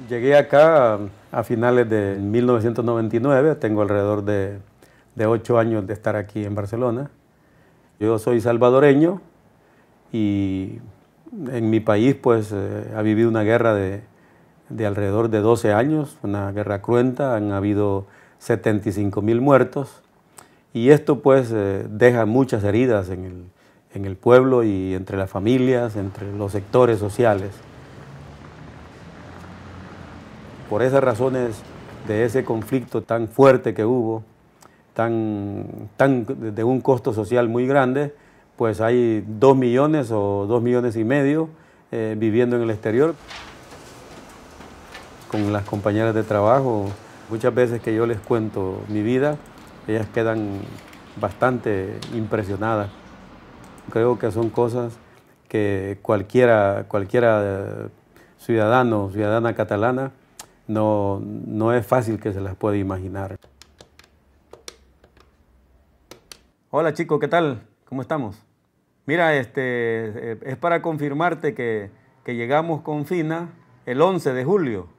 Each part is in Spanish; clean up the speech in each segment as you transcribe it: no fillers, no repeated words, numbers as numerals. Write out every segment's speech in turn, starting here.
Llegué acá a finales de 1999, tengo alrededor de 8 años de estar aquí en Barcelona. Yo soy salvadoreño y en mi país pues ha vivido una guerra de alrededor de 12 años, una guerra cruenta, han habido 75.000 muertos y esto pues deja muchas heridas en el pueblo y entre las familias, entre los sectores sociales. Por esas razones de ese conflicto tan fuerte que hubo, de un costo social muy grande, pues hay 2 millones o 2,5 millones viviendo en el exterior. Con las compañeras de trabajo, muchas veces que yo les cuento mi vida, ellas quedan bastante impresionadas. Creo que son cosas que cualquiera ciudadano o ciudadana catalana no es fácil que se las pueda imaginar. Hola chico, ¿qué tal? ¿Cómo estamos? Mira, es para confirmarte que llegamos con Fina el 11 de julio.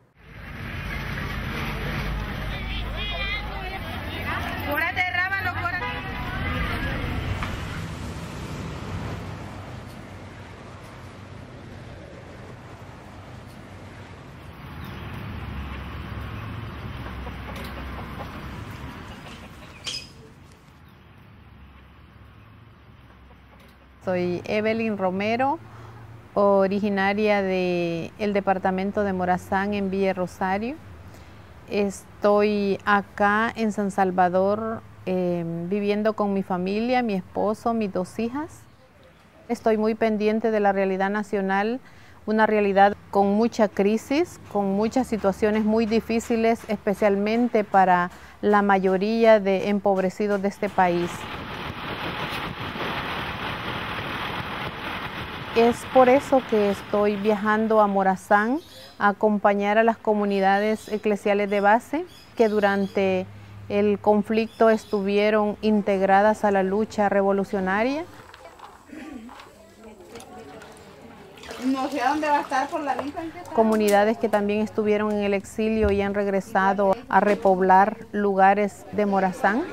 Soy Evelyn Romero, originaria del departamento de Morazán en Villa Rosario. Estoy acá en San Salvador viviendo con mi familia, mi esposo, mis 2 hijas. Estoy muy pendiente de la realidad nacional, una realidad con mucha crisis, con muchas situaciones muy difíciles, especialmente para la mayoría de empobrecidos de este país. Es por eso que estoy viajando a Morazán a acompañar a las comunidades eclesiales de base que durante el conflicto estuvieron integradas a la lucha revolucionaria. No sé dónde va a estar por la lista. Comunidades que también estuvieron en el exilio y han regresado a repoblar lugares de Morazán.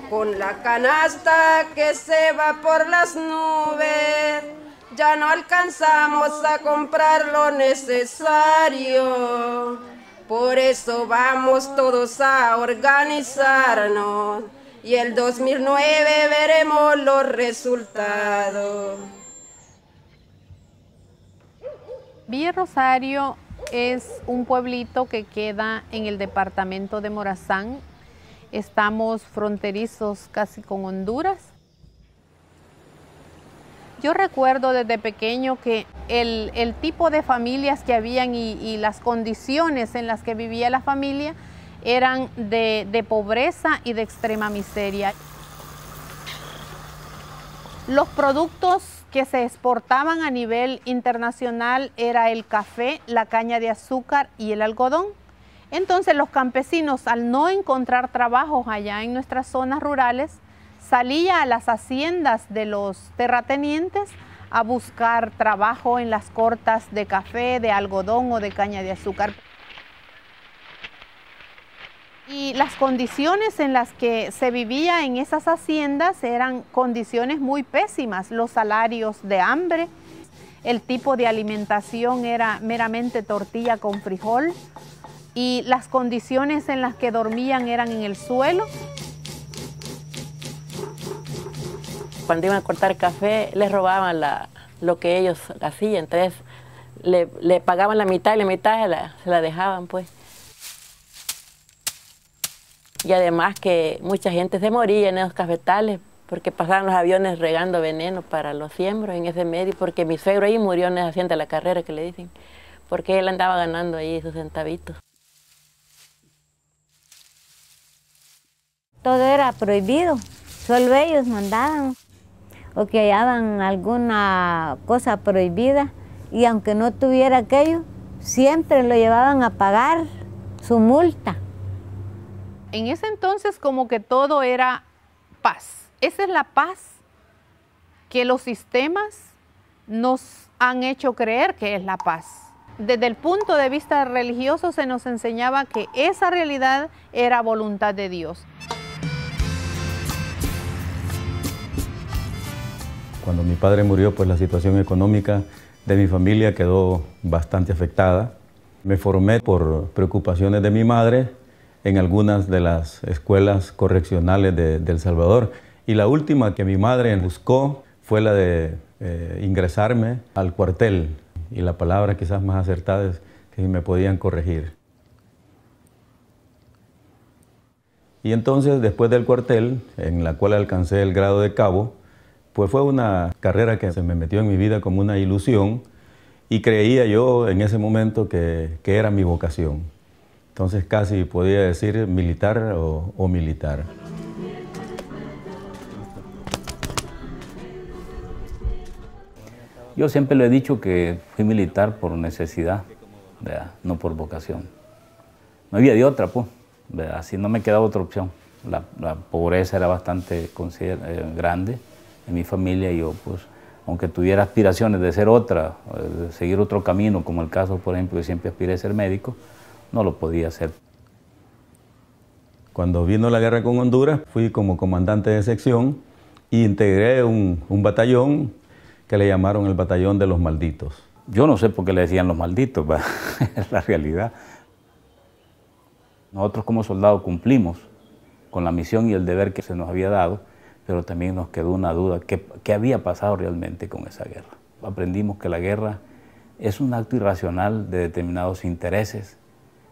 Con la canasta que se va por las nubes, ya no alcanzamos a comprar lo necesario. Por eso vamos todos a organizarnos y el 2009 veremos los resultados. Villa Rosario es un pueblito que queda en el departamento de Morazán. Estamos fronterizos casi con Honduras. Yo recuerdo desde pequeño que el tipo de familias que habían y las condiciones en las que vivía la familia eran de pobreza y de extrema miseria. Los productos que se exportaban a nivel internacional era el café, la caña de azúcar y el algodón. Entonces los campesinos, al no encontrar trabajos allá en nuestras zonas rurales, salían a las haciendas de los terratenientes a buscar trabajo en las cortas de café, de algodón o de caña de azúcar. Y las condiciones en las que se vivía en esas haciendas eran condiciones muy pésimas, los salarios de hambre, el tipo de alimentación era meramente tortilla con frijol, y las condiciones en las que dormían eran en el suelo. Cuando iban a cortar café, les robaban lo que ellos hacían, entonces le pagaban la mitad y la mitad se la dejaban, pues. Y además que mucha gente se moría en esos cafetales porque pasaban los aviones regando veneno para los siembros en ese medio, porque mi suegro ahí murió en esa hacienda de la carrera que le dicen, porque él andaba ganando ahí sus centavitos. Todo era prohibido, solo ellos mandaban o que hallaban alguna cosa prohibida y aunque no tuviera aquello, siempre lo llevaban a pagar su multa. En ese entonces como que todo era paz. Esa es la paz que los sistemas nos han hecho creer que es la paz. Desde el punto de vista religioso se nos enseñaba que esa realidad era voluntad de Dios. Cuando mi padre murió, pues la situación económica de mi familia quedó bastante afectada. Me formé por preocupaciones de mi madre en algunas de las escuelas correccionales de El Salvador. Y la última que mi madre buscó fue la de ingresarme al cuartel. Y la palabra quizás más acertada es que me podían corregir. Y entonces, después del cuartel, en la cual alcancé el grado de cabo, pues fue una carrera que se me metió en mi vida como una ilusión y creía yo en ese momento que era mi vocación. Entonces casi podía decir militar o militar. Yo siempre le he dicho que fui militar por necesidad, ¿verdad? No por vocación. No había de otra, pues, ¿verdad? Así no me quedaba otra opción. La pobreza era bastante grande en mi familia y yo, pues, aunque tuviera aspiraciones de ser otra, de seguir otro camino, como el caso, por ejemplo, que siempre aspiré a ser médico, no lo podía hacer. Cuando vino la guerra con Honduras, fui como comandante de sección y integré un batallón que le llamaron el Batallón de los Malditos. Yo no sé por qué le decían los malditos, es la realidad. Nosotros como soldados cumplimos con la misión y el deber que se nos había dado, pero también nos quedó una duda, ¿qué había pasado realmente con esa guerra? Aprendimos que la guerra es un acto irracional de determinados intereses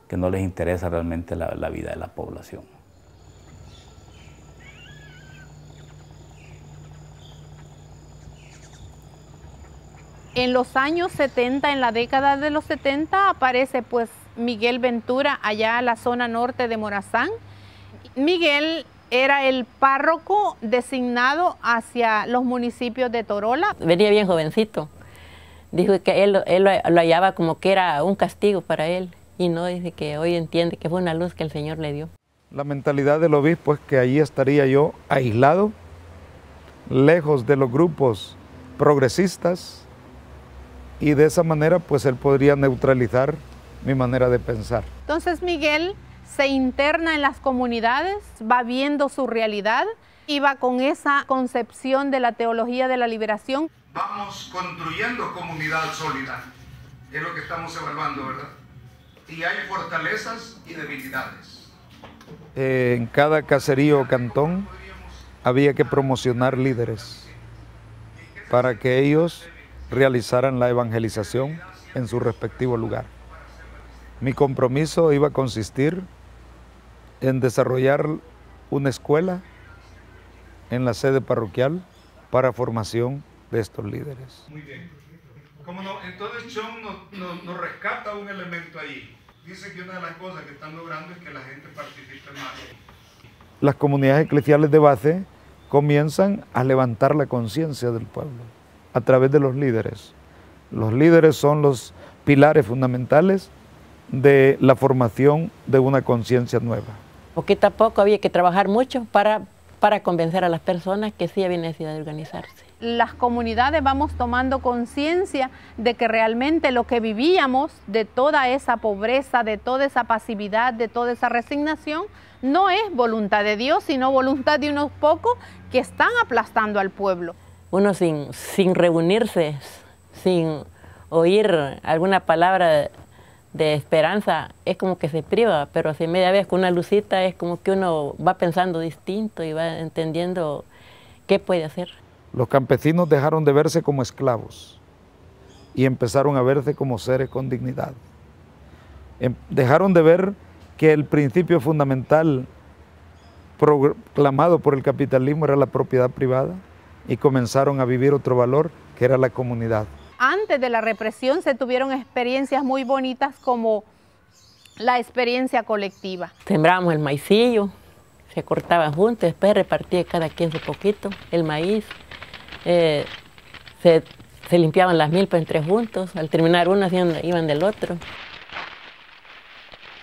que no les interesa realmente la vida de la población. En los años 70, en la década de los 70, aparece pues Miguel Ventura allá a la zona norte de Morazán. Miguel era el párroco designado hacia los municipios de Torola. Venía bien jovencito. Dijo que él lo hallaba como que era un castigo para él. Y no, dice que hoy entiende que fue una luz que el Señor le dio. La mentalidad del obispo es que allí estaría yo aislado, lejos de los grupos progresistas, y de esa manera pues él podría neutralizar mi manera de pensar. Entonces Miguel se interna en las comunidades, va viendo su realidad y va con esa concepción de la teología de la liberación. Vamos construyendo comunidad sólida, es lo que estamos evaluando, ¿verdad? Y hay fortalezas y debilidades. En cada caserío o cantón había que promocionar líderes para que ellos realizaran la evangelización en su respectivo lugar. Mi compromiso iba a consistir en desarrollar una escuela en la sede parroquial para formación de estos líderes. Muy bien. ¿Cómo no? Entonces Chong nos rescata un elemento ahí. Dice que una de las cosas que están logrando es que la gente participe más. Las comunidades eclesiales de base comienzan a levantar la conciencia del pueblo a través de los líderes. Los líderes son los pilares fundamentales de la formación de una conciencia nueva. Poquito a poco había que trabajar mucho para convencer a las personas que sí había necesidad de organizarse. Las comunidades vamos tomando conciencia de que realmente lo que vivíamos, de toda esa pobreza, de toda esa pasividad, de toda esa resignación, no es voluntad de Dios, sino voluntad de unos pocos que están aplastando al pueblo. Uno sin reunirse, sin oír alguna palabra de esperanza, es como que se priva, pero si media vez con una lucita es como que uno va pensando distinto y va entendiendo qué puede hacer. Los campesinos dejaron de verse como esclavos y empezaron a verse como seres con dignidad. Dejaron de ver que el principio fundamental proclamado por el capitalismo era la propiedad privada y comenzaron a vivir otro valor que era la comunidad. Antes de la represión se tuvieron experiencias muy bonitas como la experiencia colectiva. Sembrábamos el maicillo, se cortaban juntos, después repartía cada quien su poquito, el maíz. Se limpiaban las milpas entre juntos, al terminar uno iban del otro.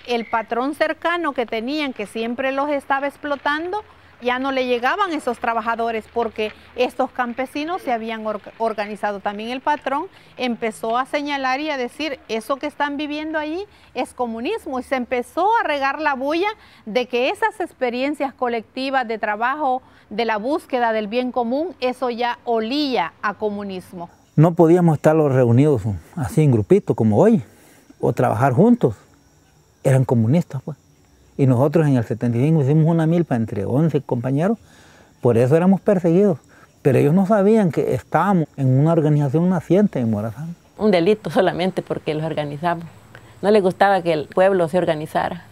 El patrón cercano que tenían, que siempre los estaba explotando, Ya no le llegaban esos trabajadores porque estos campesinos se habían organizado. También el patrón empezó a señalar y a decir, eso que están viviendo ahí es comunismo, y se empezó a regar la bulla de que esas experiencias colectivas de trabajo, de la búsqueda del bien común, eso ya olía a comunismo. No podíamos estar los reunidos así en grupitos como hoy, o trabajar juntos. Eran comunistas, pues. Y nosotros en el 75 hicimos una milpa entre 11 compañeros, por eso éramos perseguidos. Pero ellos no sabían que estábamos en una organización naciente en Morazán. Un delito solamente porque los organizamos. No les gustaba que el pueblo se organizara.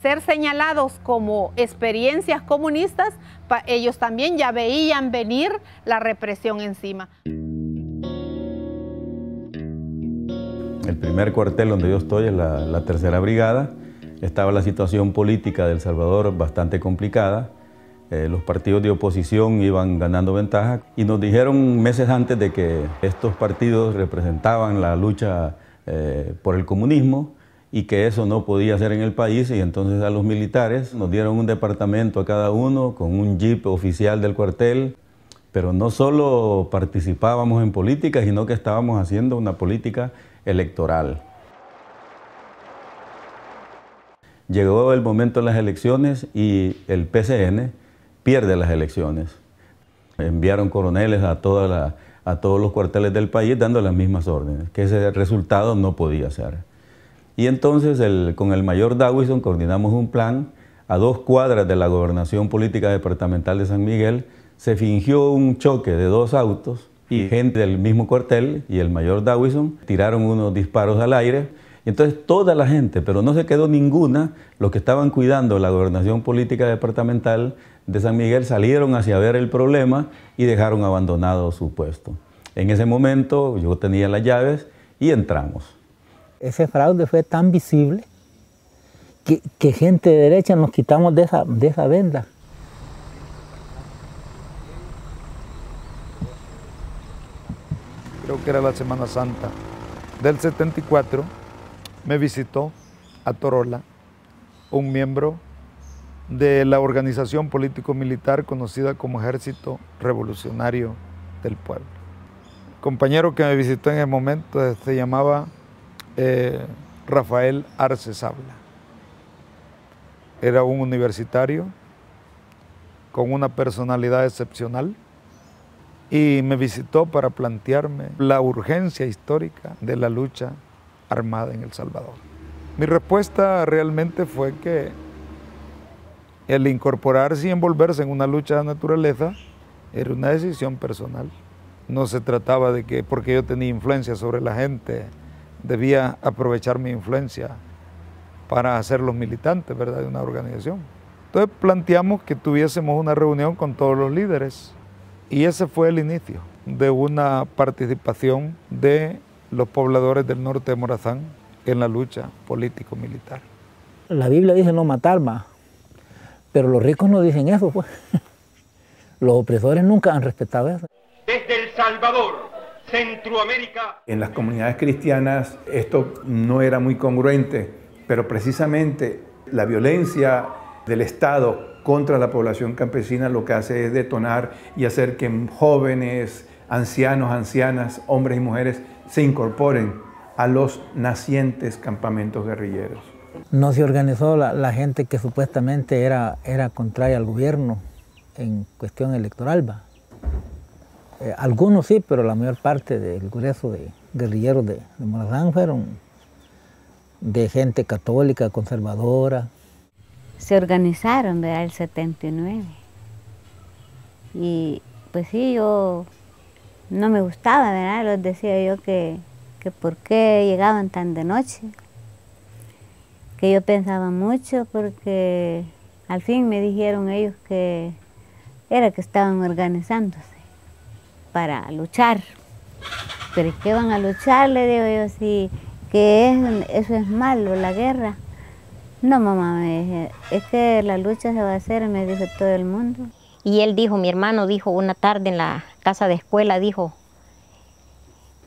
Ser señalados como experiencias comunistas, ellos también ya veían venir la represión encima. El primer cuartel donde yo estoy es la tercera brigada. Estaba la situación política de El Salvador bastante complicada. Los partidos de oposición iban ganando ventaja y nos dijeron meses antes de que estos partidos representaban la lucha por el comunismo y que eso no podía ser en el país, y entonces a los militares nos dieron un departamento a cada uno con un jeep oficial del cuartel, pero no solo participábamos en política, sino que estábamos haciendo una política electoral. Llegó el momento de las elecciones y el PCN pierde las elecciones. Enviaron coroneles a todos los cuarteles del país dando las mismas órdenes, que ese resultado no podía ser. Y entonces con el mayor Dawison coordinamos un plan. A 2 cuadras de la Gobernación Política Departamental de San Miguel se fingió un choque de 2 autos y gente del mismo cuartel y el mayor Dawison tiraron unos disparos al aire. Y entonces toda la gente, pero no se quedó ninguna, los que estaban cuidando la Gobernación Política Departamental de San Miguel salieron hacia ver el problema y dejaron abandonado su puesto. En ese momento yo tenía las llaves y entramos. Ese fraude fue tan visible que gente de derecha nos quitamos de esa venda. Creo que era la Semana Santa del 74, me visitó a Torola un miembro de la organización político-militar conocida como Ejército Revolucionario del Pueblo. El compañero que me visitó en el momento se llamaba Rafael Arce Sabla. Era un universitario con una personalidad excepcional y me visitó para plantearme la urgencia histórica de la lucha armada en El Salvador. Mi respuesta realmente fue que el incorporarse y envolverse en una lucha de naturaleza era una decisión personal. No se trataba de que porque yo tenía influencia sobre la gente, debía aprovechar mi influencia para hacerlos militantes, ¿verdad?, de una organización. Entonces planteamos que tuviésemos una reunión con todos los líderes y ese fue el inicio de una participación de los pobladores del norte de Morazán en la lucha político-militar. La Biblia dice no matar más, pero los ricos no dicen eso, pues. Los opresores nunca han respetado eso. Desde El Salvador, Centroamérica. En las comunidades cristianas esto no era muy congruente, pero precisamente la violencia del Estado contra la población campesina lo que hace es detonar y hacer que jóvenes, ancianos, ancianas, hombres y mujeres se incorporen a los nacientes campamentos guerrilleros. No se organizó la gente que supuestamente era contraria al gobierno en cuestión electoral, ¿va? Algunos sí, pero la mayor parte del grueso de guerrilleros de Morazán fueron de gente católica, conservadora. Se organizaron, ¿verdad?, el 79. Y pues sí, yo no me gustaba, ¿verdad? Les decía yo que por qué llegaban tan de noche. Que yo pensaba mucho porque al fin me dijeron ellos que era que estaban organizándose para luchar. Pero ¿qué van a luchar? Le digo yo, sí, que eso es malo, la guerra. No, mamá, me dije, es que la lucha se va a hacer, me dijo todo el mundo. Y él dijo, mi hermano dijo una tarde en la casa de escuela, dijo,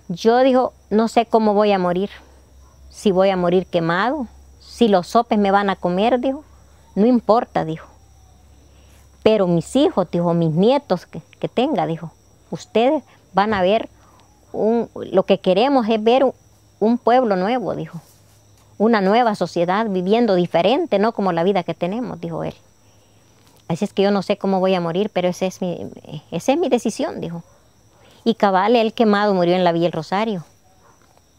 yo dijo, no sé cómo voy a morir, si voy a morir quemado, si los sopes me van a comer, dijo, no importa, dijo. pero mis hijos, dijo, mis nietos que tenga, dijo, ustedes van a ver, lo que queremos es ver un pueblo nuevo, dijo, una nueva sociedad viviendo diferente, no como la vida que tenemos, dijo él. Así es que yo no sé cómo voy a morir, pero esa es mi decisión, dijo. Y cabal, él quemado murió en la Villa El Rosario.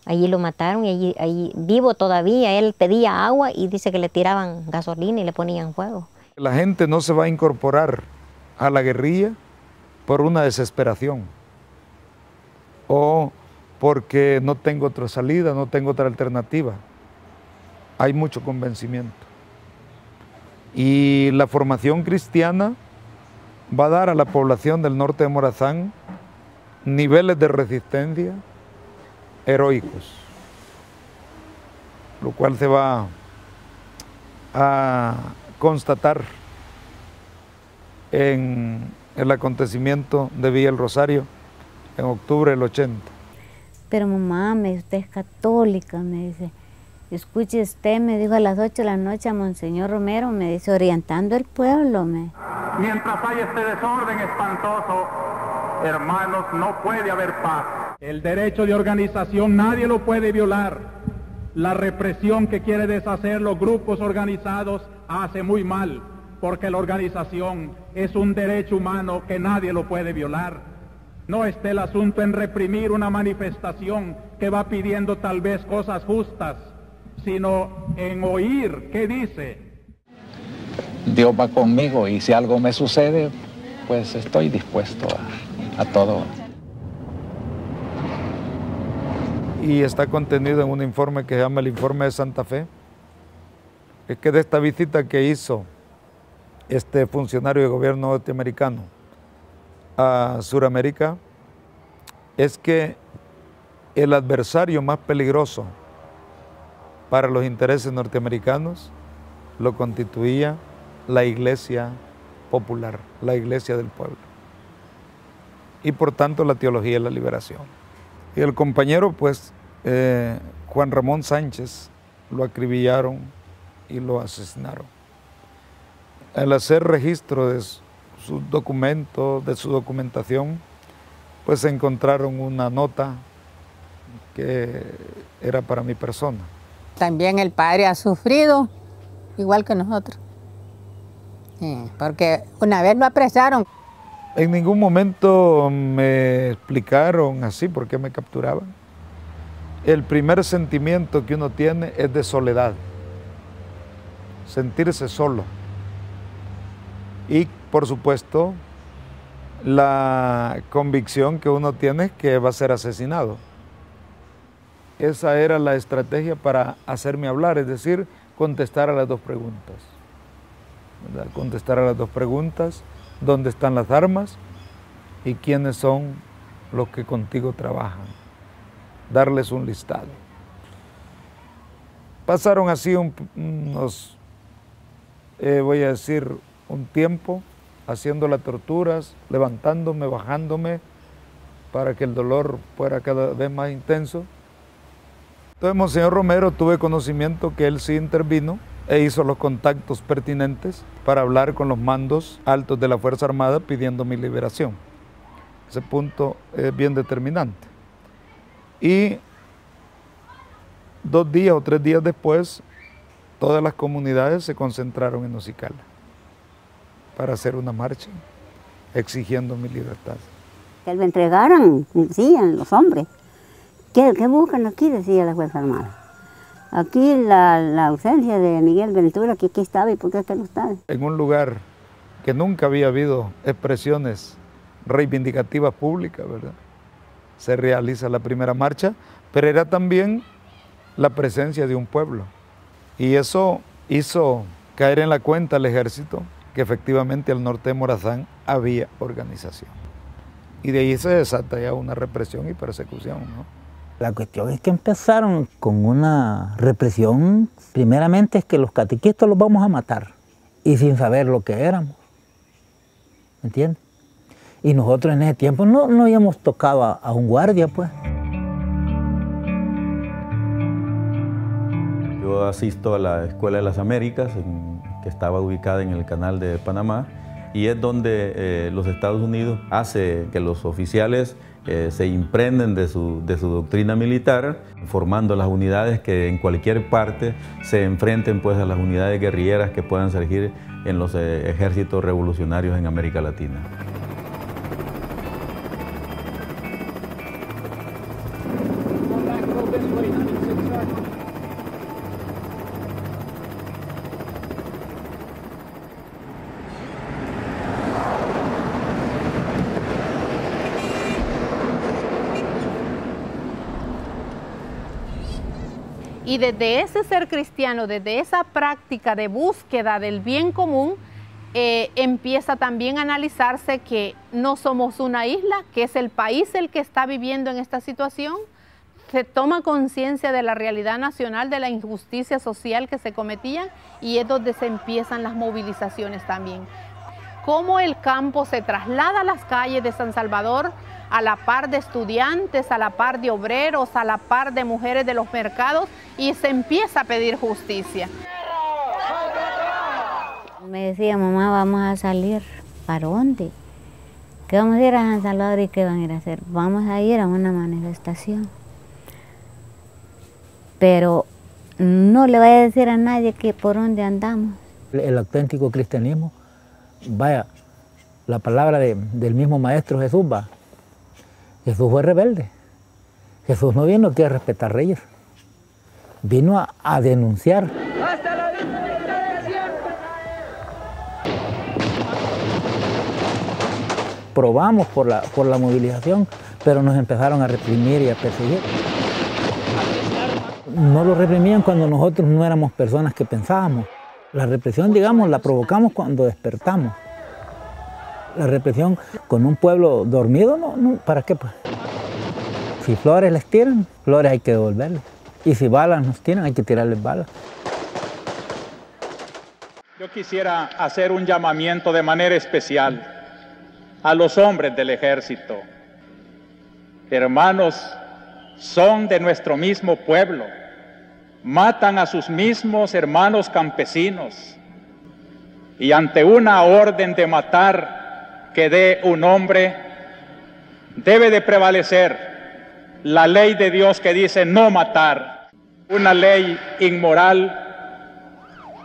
Allí lo mataron y allí vivo todavía. Él pedía agua y dice que le tiraban gasolina y le ponían fuego. La gente no se va a incorporar a la guerrilla por una desesperación o porque no tengo otra salida, no tengo otra alternativa. Hay mucho convencimiento. Y la formación cristiana va a dar a la población del norte de Morazán niveles de resistencia heroicos, lo cual se va a constatar en el acontecimiento de Villa El Rosario en octubre del 80. Pero mamá, usted es católica, me dice. Escuche usted, me dijo a las 8 de la noche a Monseñor Romero, me dice, orientando el pueblo. Mientras hay este desorden espantoso, hermanos, no puede haber paz. El derecho de organización nadie lo puede violar. La represión que quiere deshacer los grupos organizados hace muy mal, porque la organización es un derecho humano que nadie lo puede violar. No esté el asunto en reprimir una manifestación que va pidiendo tal vez cosas justas, sino en oír qué dice. Dios va conmigo y si algo me sucede, pues estoy dispuesto a todo. Y está contenido en un informe que se llama el Informe de Santa Fe. Es que de esta visita que hizo este funcionario de gobierno norteamericano a Sudamérica, es que el adversario más peligroso para los intereses norteamericanos lo constituía la iglesia popular, la iglesia del pueblo, y por tanto la teología de la liberación. Y el compañero, pues, Juan Ramón Sánchez, lo acribillaron y lo asesinaron. Al hacer registro de sus documentos, de su documentación, pues encontraron una nota que era para mi persona. También el padre ha sufrido, igual que nosotros, porque una vez lo apresaron. En ningún momento me explicaron así por qué me capturaban. El primer sentimiento que uno tiene es de soledad, sentirse solo. Y por supuesto, la convicción que uno tiene es que va a ser asesinado. Esa era la estrategia para hacerme hablar, es decir, contestar a las dos preguntas. ¿Verdad? Contestar a las dos preguntas: ¿dónde están las armas? ¿Y quiénes son los que contigo trabajan? Darles un listado. Pasaron así unos, voy a decir, un tiempo haciendo las torturas, levantándome, bajándome, para que el dolor fuera cada vez más intenso. Entonces, Monseñor Romero, tuve conocimiento que él sí intervino e hizo los contactos pertinentes para hablar con los mandos altos de la Fuerza Armada pidiendo mi liberación. Ese punto es bien determinante. Y 2 días o 3 días después, todas las comunidades se concentraron en Ocicala para hacer una marcha exigiendo mi libertad. Que lo entregaran, decían los hombres. ¿Qué buscan aquí?, decía la Fuerza Armada. Aquí la ausencia de Miguel Ventura, que aquí estaba y por qué no está. En un lugar que nunca había habido expresiones reivindicativas públicas, ¿verdad?, se realiza la primera marcha, pero era también la presencia de un pueblo. Y eso hizo caer en la cuenta al ejército que efectivamente al norte de Morazán había organización. Y de ahí se desata ya una represión y persecución, ¿no? La cuestión es que empezaron con una represión, primeramente es que los catequistas los vamos a matar, y sin saber lo que éramos, ¿me entiendes? Y nosotros en ese tiempo no habíamos tocado a un guardia, pues. Yo asisto a la Escuela de las Américas, que estaba ubicada en el Canal de Panamá, y es donde los Estados Unidos hace que los oficiales se imprenden de su doctrina militar, formando las unidades que en cualquier parte se enfrenten pues, a las unidades guerrilleras que puedan surgir en los ejércitos revolucionarios en América Latina. Y desde ese ser cristiano, desde esa práctica de búsqueda del bien común, empieza también a analizarse que no somos una isla, que es el país el que está viviendo en esta situación. Se toma conciencia de la realidad nacional, de la injusticia social que se cometían, y es donde se empiezan las movilizaciones también. Cómo el campo se traslada a las calles de San Salvador, a la par de estudiantes, a la par de obreros, a la par de mujeres de los mercados, y se empieza a pedir justicia. Me decía, mamá, vamos a salir. ¿Para dónde? ¿Qué vamos a ir a San Salvador y qué van a ir a hacer? Vamos a ir a una manifestación. Pero no le voy a decir a nadie que por dónde andamos. El auténtico cristianismo, vaya, la palabra del mismo Maestro Jesús va. Jesús fue rebelde. Jesús no vino aquí a respetar reyes. Vino a denunciar. ¡Hasta la victoria siempre! Probamos por la movilización, pero nos empezaron a reprimir y a perseguir. No lo reprimían cuando nosotros no éramos personas que pensábamos. La represión, digamos, la provocamos cuando despertamos. La represión con un pueblo dormido, no, ¿para qué? Pues? Si flores les tiran, flores hay que devolverles. Y si balas nos tiran, hay que tirarles balas. Yo quisiera hacer un llamamiento de manera especial a los hombres del ejército. Hermanos, son de nuestro mismo pueblo. Matan a sus mismos hermanos campesinos. Y ante una orden de matar que dé un hombre, debe de prevalecer la ley de Dios que dice no matar. Una ley inmoral,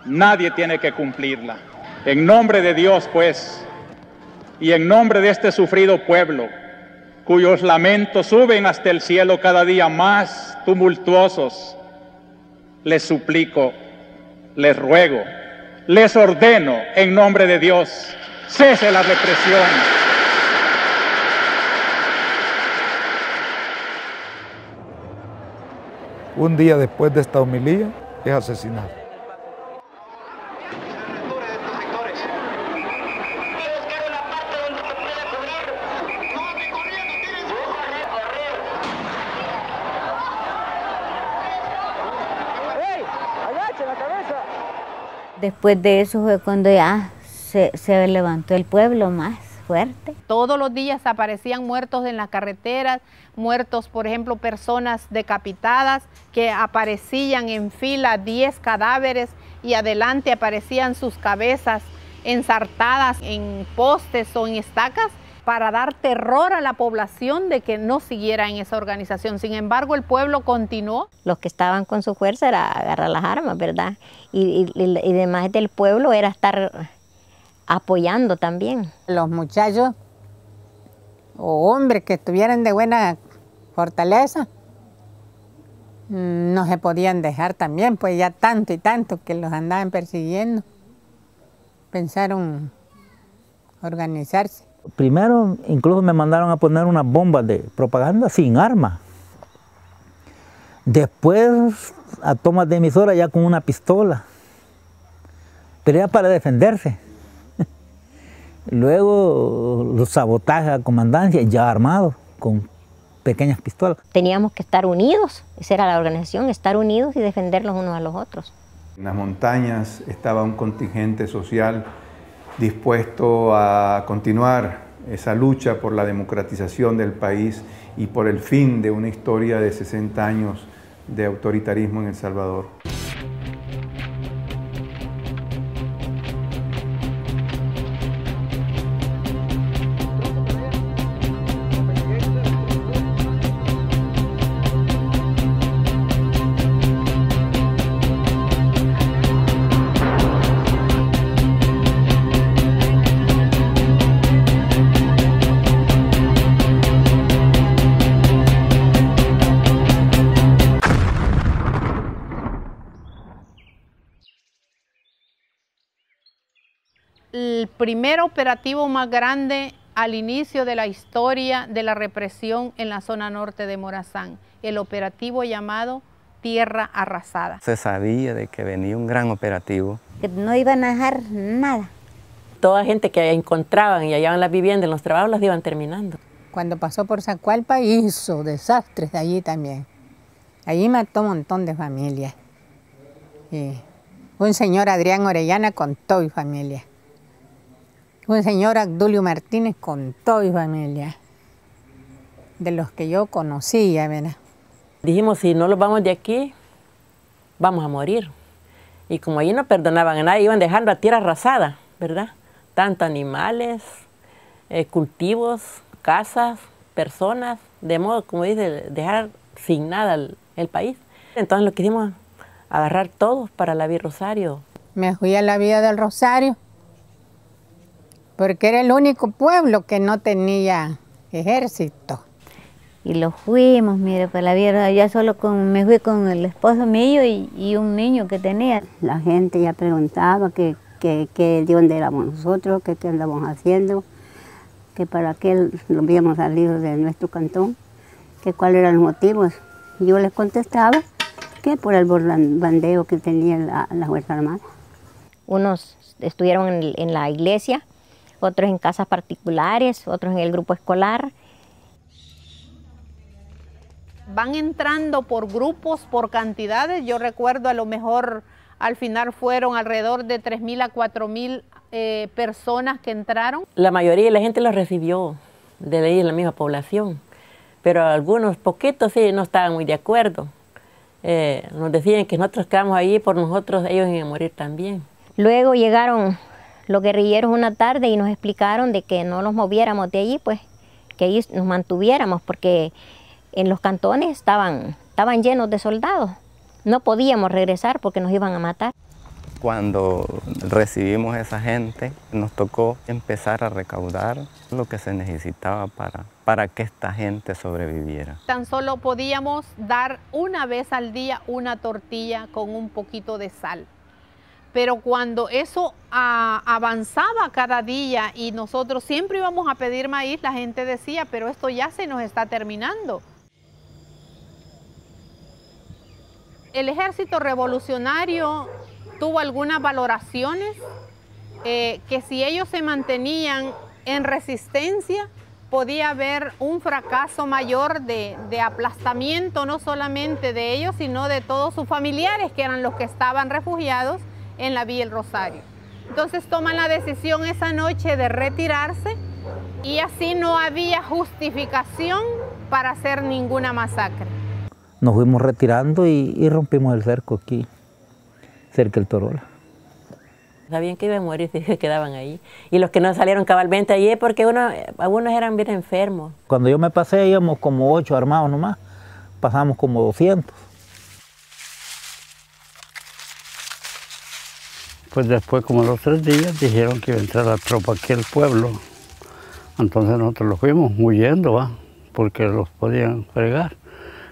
nadie tiene que cumplirla. En nombre de Dios, pues, y en nombre de este sufrido pueblo, cuyos lamentos suben hasta el cielo cada día más tumultuosos, les suplico, les ruego, les ordeno en nombre de Dios, cese la represión. Un día después de esta homilía es asesinado. Después de eso fue cuando ya se levantó el pueblo más fuerte. Todos los días aparecían muertos en las carreteras, muertos, por ejemplo, personas decapitadas que aparecían en fila 10 cadáveres y adelante aparecían sus cabezas ensartadas en postes o en estacas para dar terror a la población de que no siguiera en esa organización. Sin embargo, el pueblo continuó. Los que estaban con su fuerza era agarrar las armas, ¿verdad? Y demás del pueblo era estar apoyando también. Los muchachos o hombres que estuvieran de buena fortaleza no se podían dejar también, pues ya tanto y tanto que los andaban persiguiendo. Pensaron organizarse. Primero, incluso me mandaron a poner unas bombas de propaganda sin arma. Después, a tomas de emisora ya con una pistola. Pero ya para defenderse. Luego, los sabotajes a comandancia ya armados, con pequeñas pistolas. Teníamos que estar unidos, esa era la organización, estar unidos y defenderlos unos a los otros. En las montañas estaba un contingente social dispuesto a continuar esa lucha por la democratización del país y por el fin de una historia de 60 años de autoritarismo en El Salvador. el primer operativo más grande al inicio de la historia de la represión en la zona norte de Morazán, el operativo llamado Tierra Arrasada. Se sabía de que venía un gran operativo. Que no iban a dejar nada. Toda gente que encontraban y hallaban las viviendas en los trabajos las iban terminando. Cuando pasó por Zacualpa hizo desastres allí también. Allí mató un montón de familias. Y un señor Adrián Orellana con todo y familia. Un señor Abdulio Martínez con todo y familia. De los que yo conocía, ¿verdad? Dijimos, si no los vamos de aquí, vamos a morir. Y como allí no perdonaban a nadie, iban dejando a tierra arrasada, ¿verdad? Tanto animales, cultivos, casas, personas, de modo, como dice, dejar sin nada el país. Entonces lo quisimos agarrar todos para la Villa Rosario. Me fui a la Villa del Rosario, porque era el único pueblo que no tenía ejército. Y lo fuimos, mire, para la Villa, ya solo me fui con el esposo mío y un niño que tenía. La gente ya preguntaba que de dónde éramos nosotros, que qué andábamos haciendo, que para qué lo habíamos salido de nuestro cantón, que cuáles eran los motivos. Yo les contestaba que por el bandeo que tenía la Fuerza Armada. Unos estuvieron en la iglesia, otros en casas particulares, otros en el grupo escolar. Van entrando por grupos, por cantidades. Yo recuerdo a lo mejor al final fueron alrededor de 3.000 a 4.000 personas que entraron. La mayoría de la gente los recibió de ahí en la misma población, pero algunos poquitos sí no estaban muy de acuerdo. Nos decían que nosotros quedamos ahí por nosotros, ellos iban a morir también. Luego llegaron los guerrilleros una tarde y nos explicaron de que no nos moviéramos de allí, pues que allí nos mantuviéramos porque en los cantones estaban llenos de soldados. No podíamos regresar porque nos iban a matar. Cuando recibimos a esa gente, nos tocó empezar a recaudar lo que se necesitaba para que esta gente sobreviviera. Tan solo podíamos dar una vez al día una tortilla con un poquito de sal. Pero cuando eso avanzaba cada día y nosotros siempre íbamos a pedir maíz, la gente decía, pero esto ya se nos está terminando. El ejército revolucionario tuvo algunas valoraciones que si ellos se mantenían en resistencia, podía haber un fracaso mayor de aplastamiento, no solamente de ellos, sino de todos sus familiares, que eran los que estaban refugiados en la Villa El Rosario. Entonces toman la decisión esa noche de retirarse y así no había justificación para hacer ninguna masacre. Nos fuimos retirando y rompimos el cerco aquí, cerca del Torola. Sabían que iban a morir si se quedaban ahí. Y los que no salieron cabalmente allí porque algunos eran bien enfermos. Cuando yo me pasé íbamos como 8 armados nomás, pasamos como 200. Pues después, como los 3 días, dijeron que iba a entrar la tropa aquí al pueblo. Entonces nosotros los fuimos huyendo, porque los podían fregar.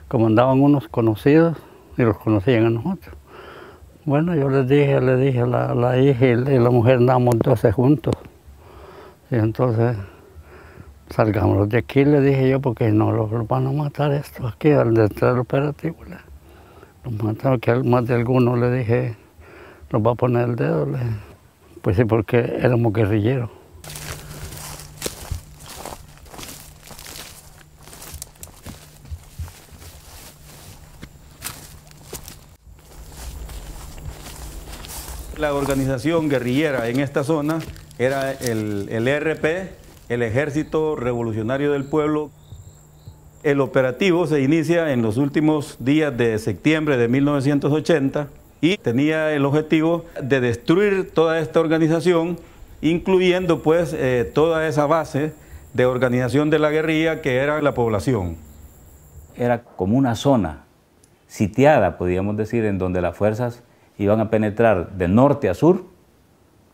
Como andaban unos conocidos y los conocían a nosotros. Bueno, yo les dije a la hija y la mujer, andábamos 12 juntos. Y entonces, salgamos de aquí, le dije yo, porque no los van a matar estos aquí, al entrar al operativo. Los mataron, que más de algunos le dije, nos va a poner el dedo. Pues sí, porque éramos guerrilleros. La organización guerrillera en esta zona era el ERP, el Ejército Revolucionario del Pueblo. El operativo se inicia en los últimos días de septiembre de 1980 y tenía el objetivo de destruir toda esta organización, incluyendo pues toda esa base de organización de la guerrilla que era la población. Era como una zona sitiada, podríamos decir, en donde las fuerzas iban a penetrar de norte a sur,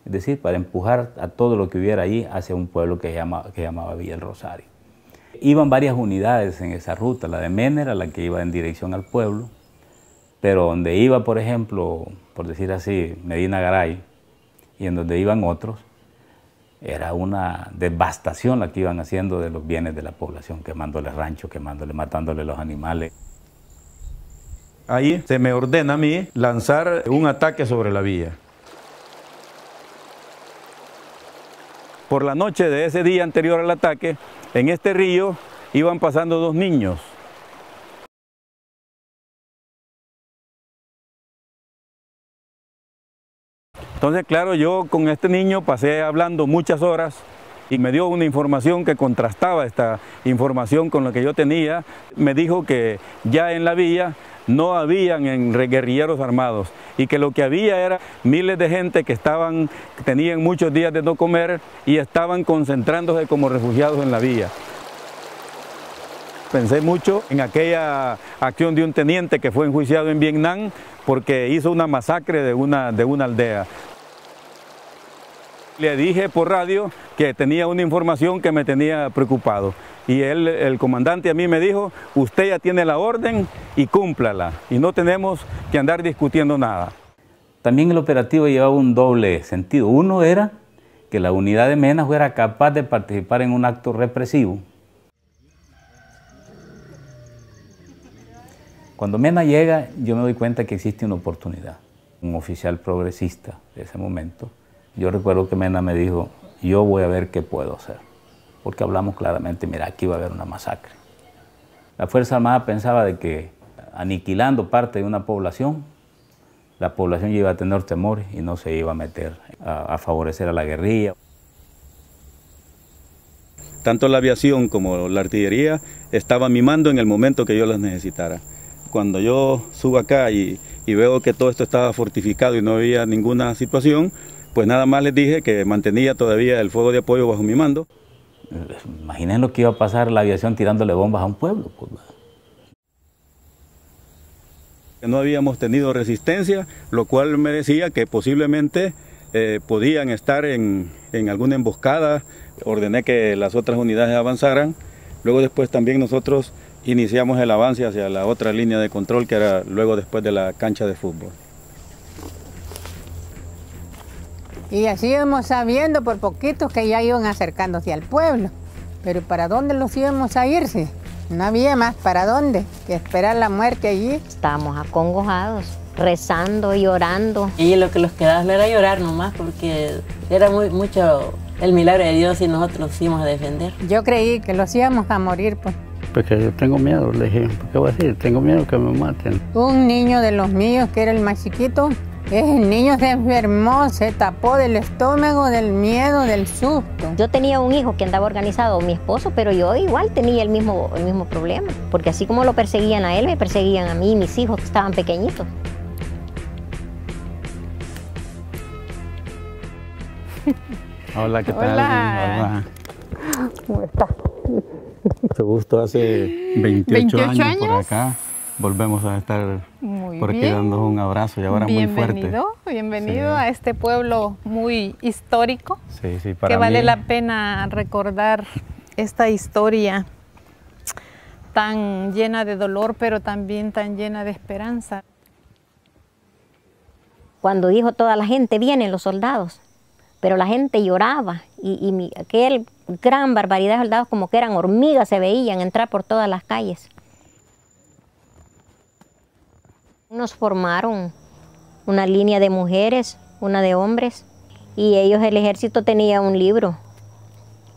es decir, para empujar a todo lo que hubiera allí hacia un pueblo que llamaba Villa El Rosario. Iban varias unidades en esa ruta, la de Mena era la que iba en dirección al pueblo, pero donde iba, por ejemplo, por decir así, Medina Garay, y en donde iban otros, Era una devastación la que iban haciendo de los bienes de la población, quemándole ranchos, matándole los animales. Ahí se me ordena a mí lanzar un ataque sobre la villa. Por la noche de ese día anterior al ataque, en este río iban pasando dos niños. Entonces, claro, yo con este niño pasé hablando muchas horas y me dio una información que contrastaba esta información con lo que yo tenía. Me dijo que ya en la villa no habían guerrilleros armados y que lo que había era miles de gente que tenían muchos días de no comer y estaban concentrándose como refugiados en la villa. Pensé mucho en aquella acción de un teniente que fue enjuiciado en Vietnam porque hizo una masacre de una aldea. Le dije por radio que tenía una información que me tenía preocupado y el comandante a mí me dijo, usted ya tiene la orden y cúmplala y no tenemos que andar discutiendo nada. También el operativo llevaba un doble sentido. Uno era que la unidad de Mena fuera capaz de participar en un acto represivo. Cuando Mena llega, yo me doy cuenta que existe una oportunidad. Un oficial progresista de ese momento, yo recuerdo que Mena me dijo, yo voy a ver qué puedo hacer. Porque hablamos claramente, mira, aquí va a haber una masacre. La Fuerza Armada pensaba de que aniquilando parte de una población, la población iba a tener temores y no se iba a meter a favorecer a la guerrilla. Tanto la aviación como la artillería estaban mimando en el momento que yo las necesitara. Cuando yo subo acá y veo que todo esto estaba fortificado y no había ninguna situación, pues nada más les dije que mantenía todavía el fuego de apoyo bajo mi mando. Imaginen lo que iba a pasar la aviación tirándole bombas a un pueblo. Pues. No habíamos tenido resistencia, lo cual me decía que posiblemente podían estar en alguna emboscada. Ordené que las otras unidades avanzaran. Luego después también nosotros iniciamos el avance hacia la otra línea de control que era luego después de la cancha de fútbol. Y así íbamos sabiendo por poquitos que ya iban acercándose al pueblo. Pero ¿para dónde los íbamos a irse? No había más para dónde que esperar la muerte allí. Estábamos acongojados, rezando y orando. Y lo que los quedaba era llorar nomás porque era mucho el milagro de Dios y nosotros nos íbamos a defender. Yo creí que los íbamos a morir, pues. Porque yo tengo miedo, le dije, ¿qué voy a decir? Tengo miedo que me maten. Un niño de los míos, que era el más chiquito, ese niño se enfermó, se tapó del estómago, del miedo, del susto. Yo tenía un hijo que andaba organizado, mi esposo, pero yo igual tenía el mismo problema. Porque así como lo perseguían a él, me perseguían a mí y mis hijos que estaban pequeñitos. Hola, ¿qué tal? Hola. ¿Cómo estás? Mucho gusto, hace 28 años por acá. Volvemos a estar por aquí dándonos un abrazo y ahora muy fuerte. Bienvenido a este pueblo muy histórico. Sí, para que vale mí, la pena recordar esta historia tan llena de dolor, pero también tan llena de esperanza. Cuando dijo toda la gente, vienen los soldados, pero la gente lloraba y aquel gran barbaridad de soldados como que eran hormigas, se veían entrar por todas las calles. Nos formaron una línea de mujeres, una de hombres, y ellos, el ejército tenía un libro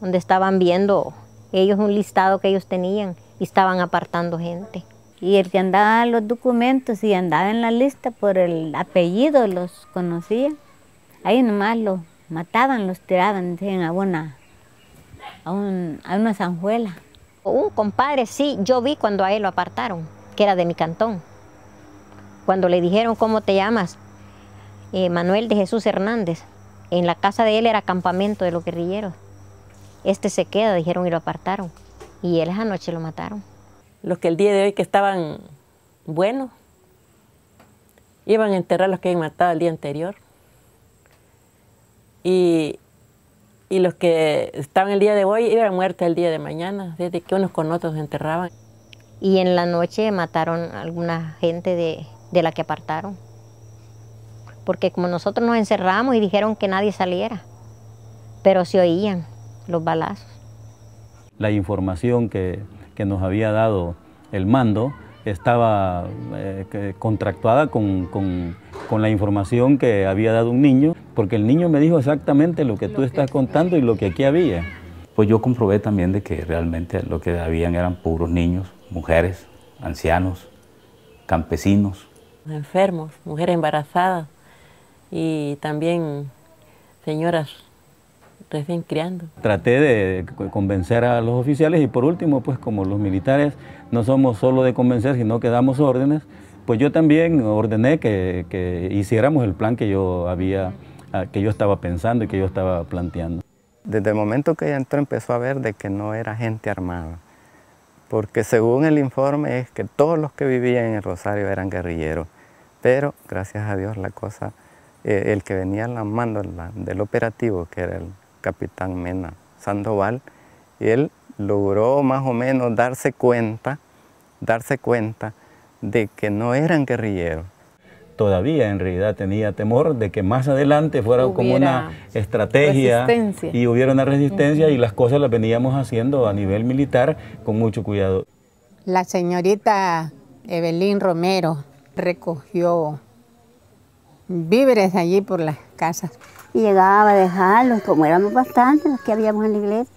donde estaban viendo ellos un listado que ellos tenían y estaban apartando gente. Y el que andaba en los documentos y andaba en la lista por el apellido los conocía, ahí nomás los mataban, los tiraban a una zanjuela. Un compadre, sí, yo vi cuando a él lo apartaron, que era de mi cantón. Cuando le dijeron, ¿cómo te llamas? Manuel de Jesús Hernández. En la casa de él era campamento de los guerrilleros. Este se queda, dijeron, y lo apartaron. Y él esa noche lo mataron. Los que el día de hoy que estaban buenos, iban a enterrar a los que habían matado el día anterior. Y los que estaban el día de hoy iban muertos el día de mañana, desde que unos con otros se enterraban. Y en la noche mataron a alguna gente de la que apartaron. Porque como nosotros nos encerramos y dijeron que nadie saliera. pero se oían los balazos. La información que nos había dado el mando estaba contractuada con la información que había dado un niño, porque el niño me dijo exactamente lo que tú estás contando y lo que aquí había. Pues yo comprobé también de que realmente lo que habían eran puros niños, mujeres, ancianos, campesinos. Enfermos, mujeres embarazadas y también señoras recién criando. Traté de convencer a los oficiales y por último, pues como los militares no somos solo de convencer, sino que damos órdenes, pues yo también ordené que hiciéramos el plan que yo estaba pensando y que yo estaba planteando. Desde el momento que ella entró empezó a ver de que no era gente armada, porque según el informe es que todos los que vivían en el Rosario eran guerrilleros, pero gracias a Dios la cosa, el que venía al mando del operativo, que era el capitán Mena Sandoval, él logró más o menos darse cuenta de que no eran guerrilleros. Todavía en realidad tenía temor de que más adelante fuera como una estrategia y hubiera una resistencia y las cosas las veníamos haciendo a nivel militar con mucho cuidado. La señorita Evelyn Romero recogió víveres allí por las casas. Y llegaba a dejarlos, como éramos bastantes los que habíamos en la iglesia,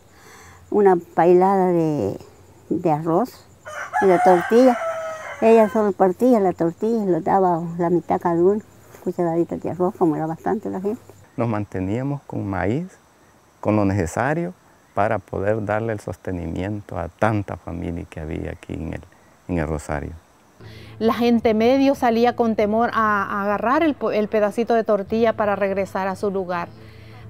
una pailada de arroz y de tortilla. Ella solo partía la tortilla y lo daba la mitad cada uno, cucharaditas de arroz, como era bastante la gente. Nos manteníamos con maíz, con lo necesario para poder darle el sostenimiento a tanta familia que había aquí en el Rosario. La gente medio salía con temor a agarrar el pedacito de tortilla para regresar a su lugar.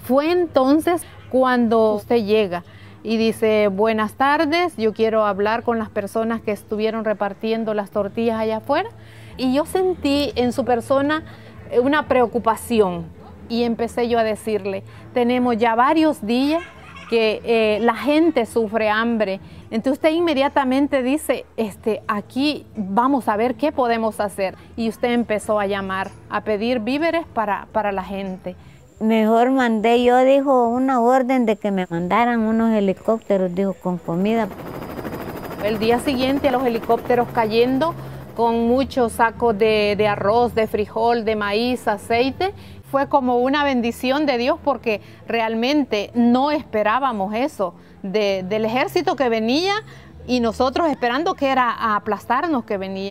Fue entonces cuando usted llega y dice, buenas tardes, yo quiero hablar con las personas que estuvieron repartiendo las tortillas allá afuera. Y yo sentí en su persona una preocupación y empecé yo a decirle, tenemos ya varios días que la gente sufre hambre. Entonces usted inmediatamente dice, aquí vamos a ver qué podemos hacer. Y usted empezó a llamar, a pedir víveres para la gente. Mejor mandé yo, dijo, una orden de que me mandaran unos helicópteros, dijo, con comida. El día siguiente los helicópteros cayendo con muchos sacos de arroz, de frijol, de maíz, aceite. Fue como una bendición de Dios porque realmente no esperábamos eso del ejército que venía y nosotros esperando que era a aplastarnos que venía.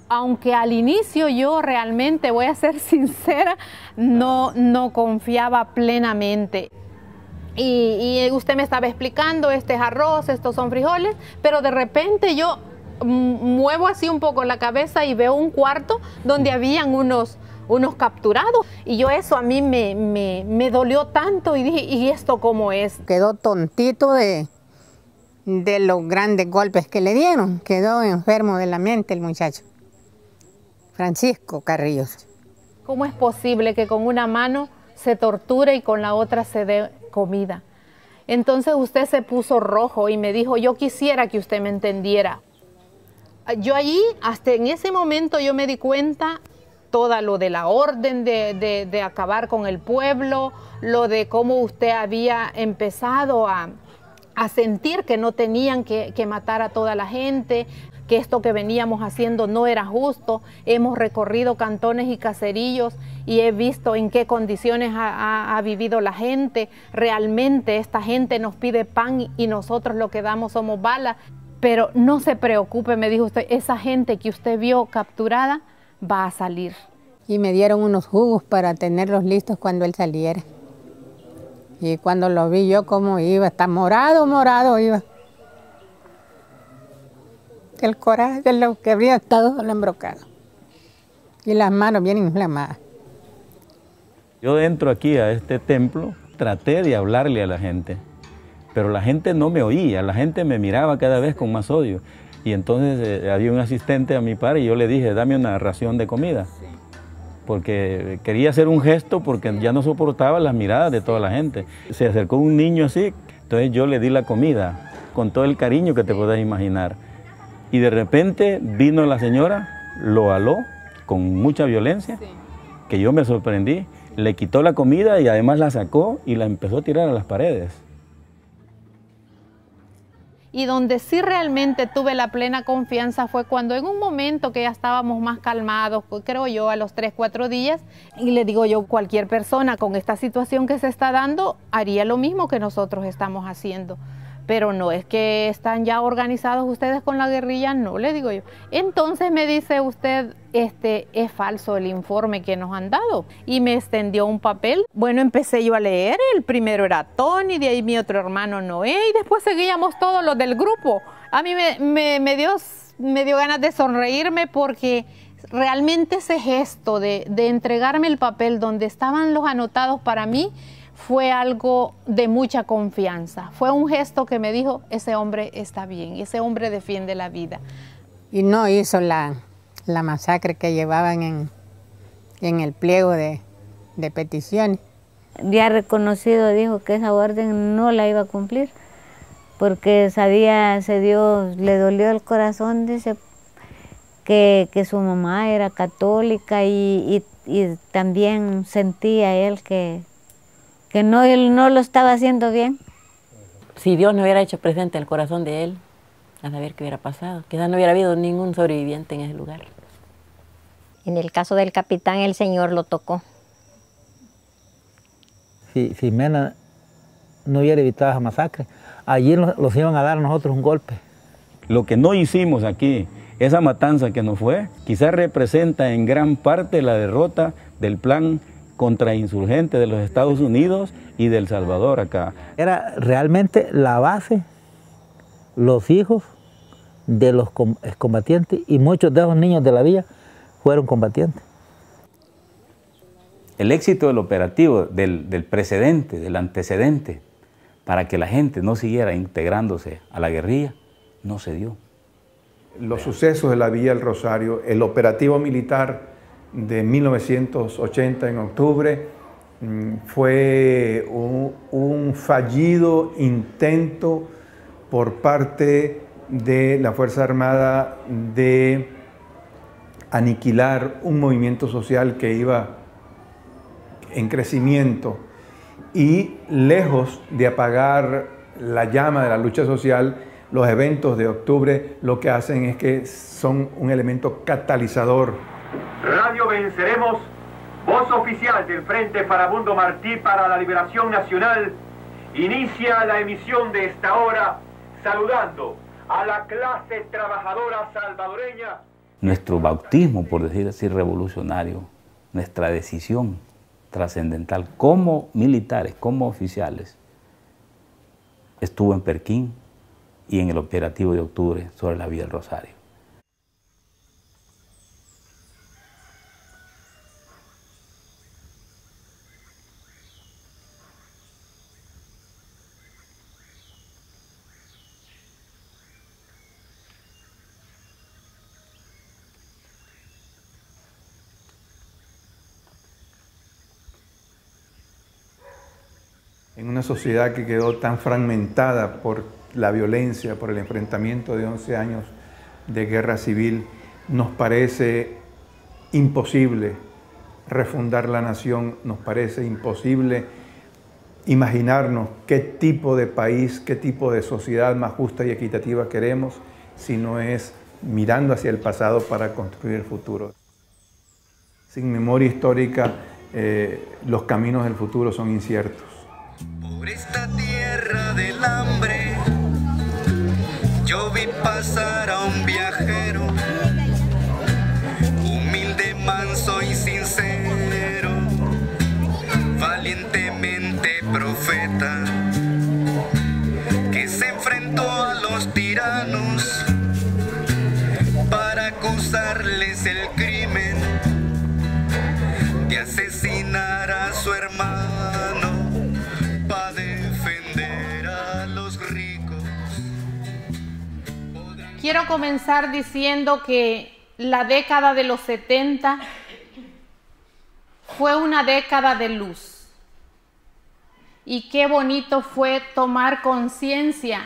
Aunque al inicio yo realmente, voy a ser sincera, no confiaba plenamente. Y usted me estaba explicando, este es arroz, estos son frijoles, pero de repente yo muevo así un poco la cabeza y veo un cuarto donde habían unos capturados. Y yo eso a mí me dolió tanto y dije, ¿y esto cómo es? Quedó tontito de los grandes golpes que le dieron. Quedó enfermo de la mente el muchacho. Francisco Carrillos. ¿Cómo es posible que con una mano se torture y con la otra se dé comida? Entonces usted se puso rojo y me dijo, yo quisiera que usted me entendiera. Yo allí, hasta en ese momento yo me di cuenta todo lo de la orden de acabar con el pueblo, lo de cómo usted había empezado a sentir que no tenían que matar a toda la gente, que esto que veníamos haciendo no era justo. Hemos recorrido cantones y caseríos y he visto en qué condiciones ha vivido la gente. Realmente esta gente nos pide pan y nosotros lo que damos somos balas. Pero no se preocupe, me dijo usted, esa gente que usted vio capturada va a salir. Y me dieron unos jugos para tenerlos listos cuando él saliera. Y cuando lo vi yo cómo iba, hasta morado iba. El coraje de lo que habría estado embrocado. Y las manos bien inflamadas. Yo entro aquí a este templo, traté de hablarle a la gente, pero la gente no me oía, la gente me miraba cada vez con más odio. Y entonces había un asistente a mi padre y yo le dije, dame una ración de comida. Porque quería hacer un gesto porque ya no soportaba las miradas de toda la gente. Se acercó un niño así, entonces yo le di la comida, con todo el cariño que te puedas imaginar. Y de repente vino la señora, lo aló con mucha violencia, que yo me sorprendí, Le quitó la comida y además la sacó y la empezó a tirar a las paredes. Y donde sí realmente tuve la plena confianza fue cuando en un momento que ya estábamos más calmados, creo yo a los 3, 4 días, y le digo yo, cualquier persona con esta situación que se está dando haría lo mismo que nosotros estamos haciendo. Pero no es que están ya organizados ustedes con la guerrilla, no, le digo yo. Entonces me dice usted, es falso el informe que nos han dado. Y me extendió un papel. Bueno, empecé yo a leer, el primero era Tony, de ahí mi otro hermano Noé, y después seguíamos todos los del grupo. A mí me dio ganas de sonreírme porque realmente ese gesto de entregarme el papel donde estaban los anotados para mí, fue algo de mucha confianza. Fue un gesto que me dijo, ese hombre está bien, ese hombre defiende la vida. Y no hizo la masacre que llevaban en el pliego de peticiones. Ya reconocido dijo que esa orden no la iba a cumplir, porque le dolió el corazón, dice, que su mamá era católica y también sentía él que él no lo estaba haciendo bien. Si Dios no hubiera hecho presente el corazón de él, a saber qué hubiera pasado. Quizás no hubiera habido ningún sobreviviente en ese lugar. En el caso del capitán, el Señor lo tocó. Si Mena no hubiera evitado esa masacre, allí los iban a dar a nosotros un golpe. Lo que no hicimos aquí, esa matanza que nos fue, quizás representa en gran parte la derrota del plan contrainsurgente de los Estados Unidos y de El Salvador acá. Era realmente la base, los hijos de los excombatientes, y muchos de esos niños de la villa fueron combatientes. El éxito del operativo, del precedente, del antecedente, para que la gente no siguiera integrándose a la guerrilla, no se dio. Los sucesos de la Villa del Rosario, el operativo militar de 1980 en octubre, fue un fallido intento por parte de la Fuerza Armada de aniquilar un movimiento social que iba en crecimiento, y lejos de apagar la llama de la lucha social, los eventos de octubre lo que hacen es que son un elemento catalizador. Radio Venceremos, voz oficial del Frente Farabundo Martí para la Liberación Nacional, inicia la emisión de esta hora saludando a la clase trabajadora salvadoreña. Nuestro bautismo, por decir así, revolucionario, nuestra decisión trascendental como militares, como oficiales, estuvo en Perquín y en el operativo de octubre sobre la Villa del Rosario. En una sociedad que quedó tan fragmentada por la violencia, por el enfrentamiento de 11 años de guerra civil, nos parece imposible refundar la nación, nos parece imposible imaginarnos qué tipo de país, qué tipo de sociedad más justa y equitativa queremos, si no es mirando hacia el pasado para construir el futuro. Sin memoria histórica, los caminos del futuro son inciertos. Por esta tierra del hambre, yo vi pasar a un viajero, humilde, manso y sincero, valientemente profeta, que se enfrentó a los tiranos para acusarles el crimen de asesinar a su hermano, para defender a los ricos. Quiero comenzar diciendo que la década de los 70 fue una década de luz. Y qué bonito fue tomar conciencia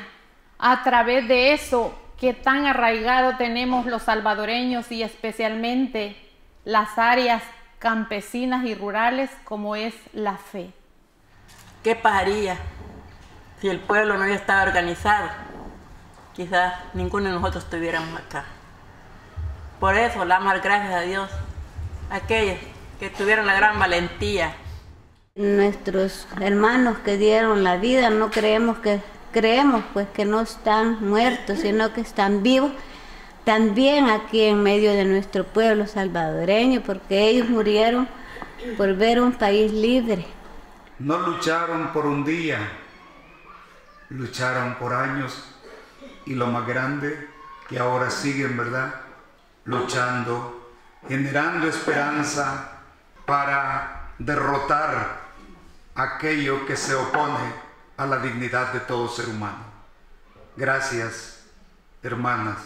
a través de eso que tan arraigado tenemos los salvadoreños y especialmente las áreas campesinas y rurales como es la fe. ¿Qué pasaría si el pueblo no hubiera estado organizado? Quizás ninguno de nosotros estuviéramos acá. Por eso le damos gracias a Dios a aquellos que tuvieron la gran valentía. Nuestros hermanos que dieron la vida, no creemos pues que no están muertos, sino que están vivos, también aquí en medio de nuestro pueblo salvadoreño, porque ellos murieron por ver un país libre. No lucharon por un día, lucharon por años, y lo más grande, que ahora siguen, ¿verdad?, luchando, generando esperanza para derrotar aquello que se opone a la dignidad de todo ser humano. Gracias, hermanas.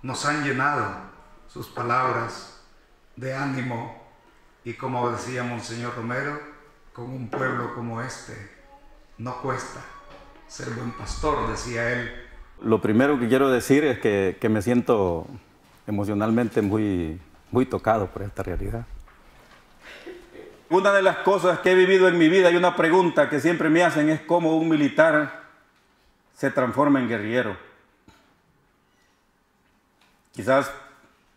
Nos han llenado sus palabras de ánimo y, como decía Monseñor Romero, con un pueblo como este no cuesta ser buen pastor, decía él. Lo primero que quiero decir es que me siento emocionalmente muy tocado por esta realidad. Una de las cosas que he vivido en mi vida, y una pregunta que siempre me hacen, es cómo un militar se transforma en guerrillero. Quizás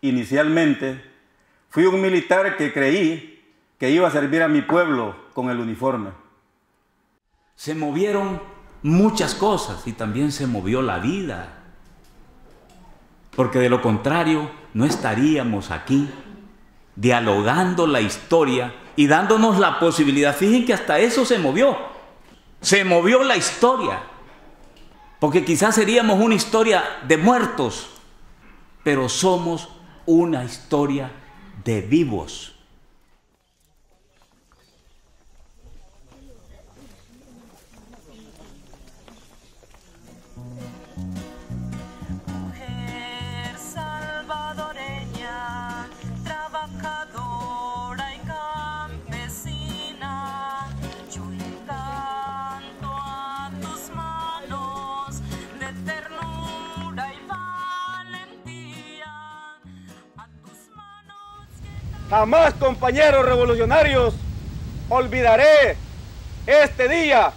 inicialmente fui un militar que creí que iba a servir a mi pueblo con el uniforme. Se movieron muchas cosas y también se movió la vida. Porque de lo contrario no estaríamos aquí dialogando la historia y dándonos la posibilidad. Fíjense que hasta eso se movió la historia, porque quizás seríamos una historia de muertos, pero somos una historia de vivos. Jamás, compañeros revolucionarios, olvidaré este día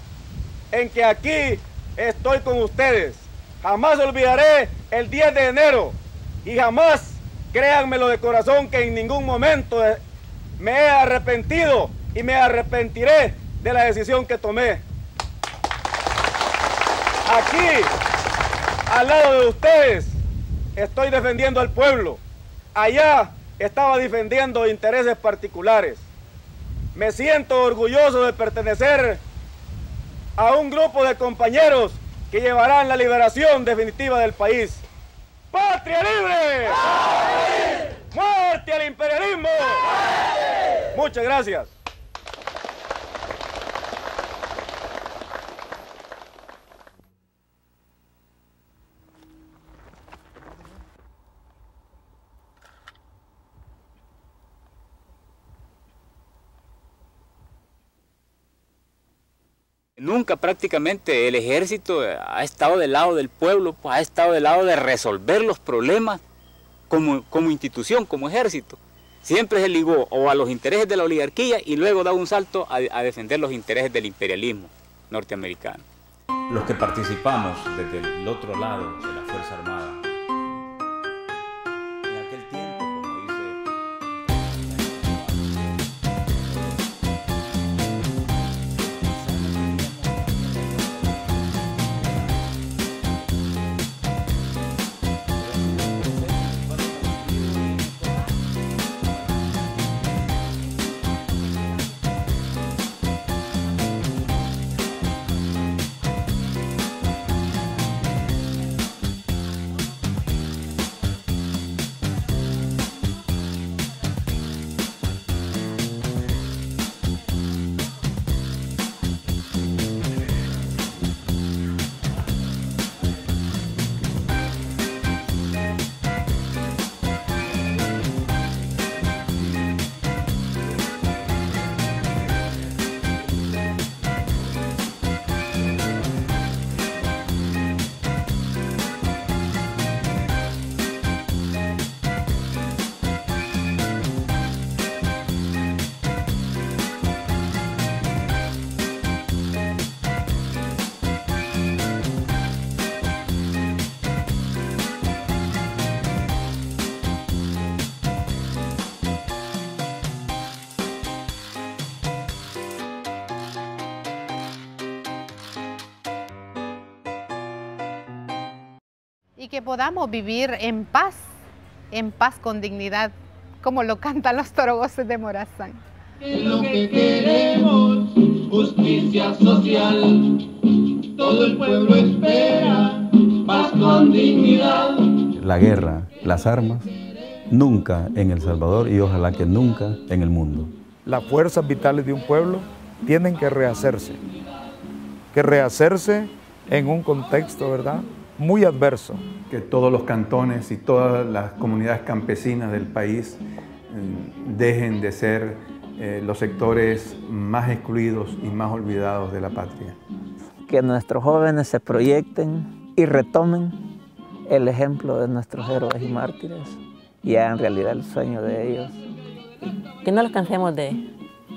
en que aquí estoy con ustedes. Jamás olvidaré el 10 de enero y jamás, créanmelo de corazón, que en ningún momento me he arrepentido y me arrepentiré de la decisión que tomé. Aquí, al lado de ustedes, estoy defendiendo al pueblo. Allá estaba defendiendo intereses particulares. Me siento orgulloso de pertenecer a un grupo de compañeros que llevarán la liberación definitiva del país. ¡Patria libre! ¡Sí! ¡Muerte al imperialismo! ¡Sí! Muchas gracias. Nunca prácticamente el ejército ha estado del lado del pueblo, pues ha estado del lado de resolver los problemas como institución, como ejército. Siempre se ligó o a los intereses de la oligarquía y luego da un salto a defender los intereses del imperialismo norteamericano. Los que participamos desde el otro lado de la Fuerza Armada, en aquel tiempo, como Y que podamos vivir en paz con dignidad, como lo cantan los torogoces de Morazán. Lo que queremos, justicia social, todo el pueblo espera paz con dignidad. La guerra, las armas, nunca en El Salvador y ojalá que nunca en el mundo. Las fuerzas vitales de un pueblo tienen que rehacerse en un contexto, ¿verdad?, muy adverso. Que todos los cantones y todas las comunidades campesinas del país dejen de ser los sectores más excluidos y más olvidados de la patria. Que nuestros jóvenes se proyecten y retomen el ejemplo de nuestros héroes y mártires y hagan realidad el sueño de ellos. Que no los cansemos de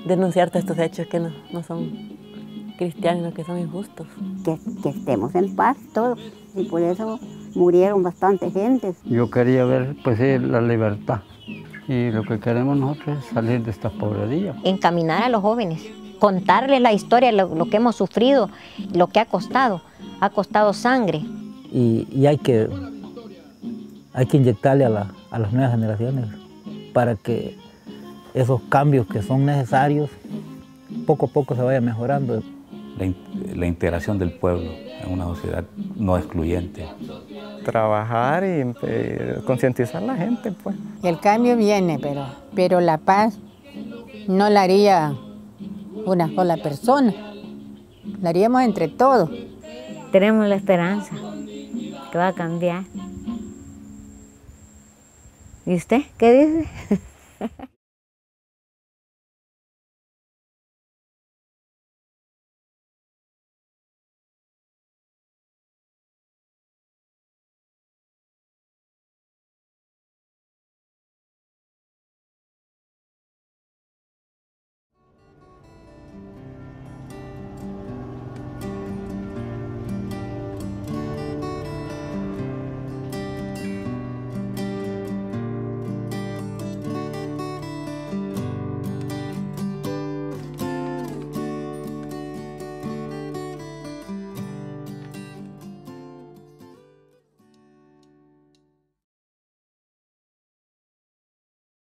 denunciar todos estos hechos que no son cristianos, que son injustos. Que estemos en paz todos, y por eso murieron bastante gente. Yo quería ver, pues sí, la libertad. Y lo que queremos nosotros es salir de esta pobrería. Encaminar a los jóvenes, contarles la historia, lo que hemos sufrido, lo que ha costado sangre. Y hay que inyectarle a las nuevas generaciones para que esos cambios que son necesarios, poco a poco se vayan mejorando. La integración del pueblo en una sociedad no excluyente. Trabajar y concientizar a la gente, pues. El cambio viene, pero la paz no la haría una sola persona, la haríamos entre todos. Tenemos la esperanza que va a cambiar. ¿Y usted qué dice?